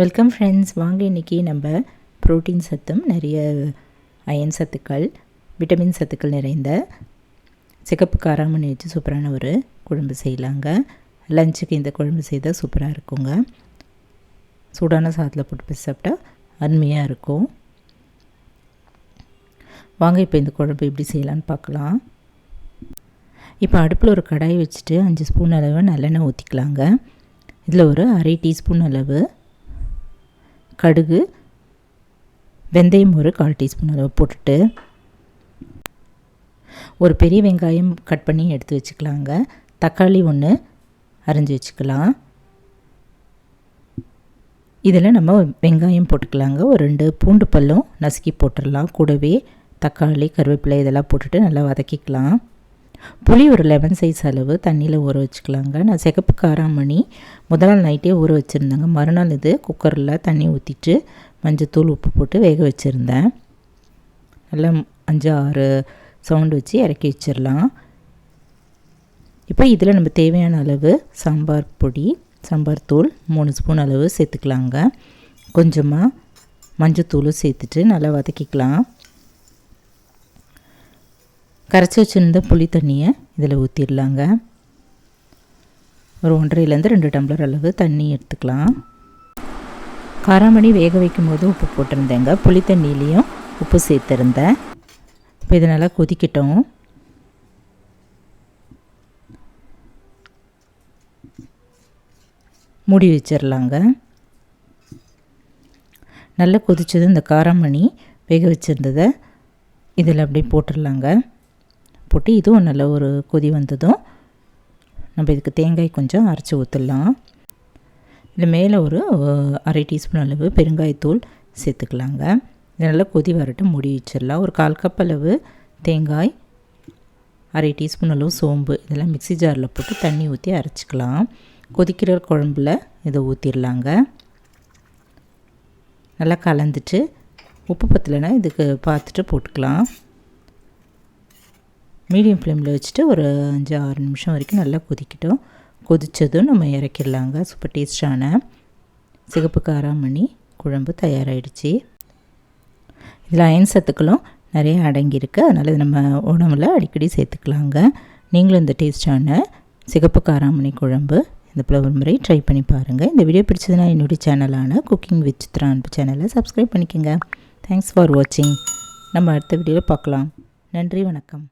Welcome friends. வாங்க இன்றைக்கி நம்ம ப்ரோட்டீன் சத்தும் நிறைய அயன் சத்துக்கள் விட்டமின் சத்துக்கள் நிறைந்த சிகப்பு காராமணி வச்சு சூப்பரான ஒரு குழம்பு செய்யலாங்க. லஞ்சுக்கு இந்த குழம்பு செய்தால் சூப்பராக இருக்குங்க. சூடான சாதத்தில் போட்டு சாப்பிட்டா அருமையாக இருக்கும். வாங்க இப்போ இந்த குழம்பு எப்படி செய்யலான்னு பார்க்கலாம். இப்போ அடுப்பில் ஒரு கடாய் வச்சுட்டு 5 ஸ்பூன் அளவு நல்லெண்ணெய் ஊற்றிக்கலாங்க. இதில் ஒரு அரை டீஸ்பூன் அளவு கடுகு, வெந்தயம் ஒரு 1/4 டீஸ்பூன் அளவு போட்டுட்டு ஒரு பெரிய வெங்காயம் கட் பண்ணி எடுத்து வச்சுக்கலாங்க. தக்காளி 1 அரிஞ்சு வச்சுக்கலாம். இதில் நம்ம வெங்காயம் போட்டுக்கலாங்க. ஒரு 2 பூண்டு பல்லும் நசுக்கி போட்டுடலாம். கூடவே தக்காளி, கருவேப்பிலை இதெல்லாம் போட்டுட்டு நல்லா வதக்கிக்கலாம். புளி ஒரு லெமன் சைஸ் அளவு தண்ணியில் ஊற வச்சுக்கலாங்க. நான் சிகப்பு காராமணி முதல் நாள் நைட்டே ஊற வச்சுருந்தேங்க. மறுநாள் இது குக்கரில் தண்ணி ஊற்றிட்டு மஞ்சத்தூள் உப்பு போட்டு வேக வச்சுருந்தேன். நல்லா 5-6 சவுண்டு வச்சு இறக்கி வச்சிடலாம். இப்போ இதில் நம்ம தேவையான அளவு சாம்பார் பொடி, சாம்பார் தூள் 3 ஸ்பூன் அளவு சேர்த்துக்கலாங்க. கொஞ்சமாக மஞ்சத்தூளும் சேர்த்துட்டு நல்லா வதக்கிக்கலாம். கரைச்சி வச்சுருந்த புளி தண்ணியை இதில் ஊற்றிடலாங்க. ஒரு 1.5-2 டம்ளர் அளவு தண்ணி எடுத்துக்கலாம். காராமணி வேக வைக்கும் போது உப்பு போட்டிருந்தேங்க. புளி தண்ணியிலையும் உப்பு சேர்த்துருந்தேன். இப்போ இதை நல்லா கொதிக்கட்டும். மூடி வச்சிடலாங்க. நல்லா கொதிச்சது இந்த காராமணி வேக வச்சுருந்ததை இதில் அப்படியே போட்டுடலாங்க. போட்டு இதுவும் நல்ல ஒரு கொதி வந்ததும் நம்ம இதுக்கு தேங்காய் கொஞ்சம் அரைச்சி ஊற்றிடலாம். இதில் மேலே ஒரு அரை டீஸ்பூன் அளவு பெருங்காயத்தூள் சேர்த்துக்கலாங்க. இது நல்லா கொதி வரட்டும், மூடி வச்சிடலாம். ஒரு 1/4 கப் அளவு தேங்காய், அரை டீஸ்பூன் அளவு சோம்பு இதெல்லாம் மிக்ஸி ஜாரில் போட்டு தண்ணி ஊற்றி அரைச்சிக்கலாம். கொதிக்கிற குழம்புல இதை ஊற்றிடலாங்க. நல்லா கலந்துட்டு உப்பு பத்தலைன்னா இதுக்கு பார்த்துட்டு போட்டுக்கலாம். மீடியம் ஃப்ளேமில் வச்சுட்டு ஒரு 5-6 நிமிஷம் வரைக்கும் நல்லா கொதிக்கட்டும். கொதித்ததும் நம்ம இறக்கிடலாங்க. சூப்பர் டேஸ்டான சிகப்பு காராமணி குழம்பு தயாராகிடுச்சு. இதில் அயன் சத்துக்களும் நிறைய அடங்கியிருக்கு. அதனால் இது நம்ம உணவில் அடிக்கடி சேர்த்துக்கலாங்க. நீங்களும் இந்த டேஸ்டான சிகப்பு காராமணி குழம்பு இந்த புலவர் முறை ட்ரை பண்ணி பாருங்கள். இந்த வீடியோ பிடிச்சதுன்னா என்னுடைய சேனலான குக்கிங் வித் சித்ரா அன்பு சேனலை சப்ஸ்கிரைப் பண்ணிக்கோங்க. தேங்க்ஸ் ஃபார் வாட்சிங். நம்ம அடுத்த வீடியோவில் பார்க்கலாம். நன்றி, வணக்கம்.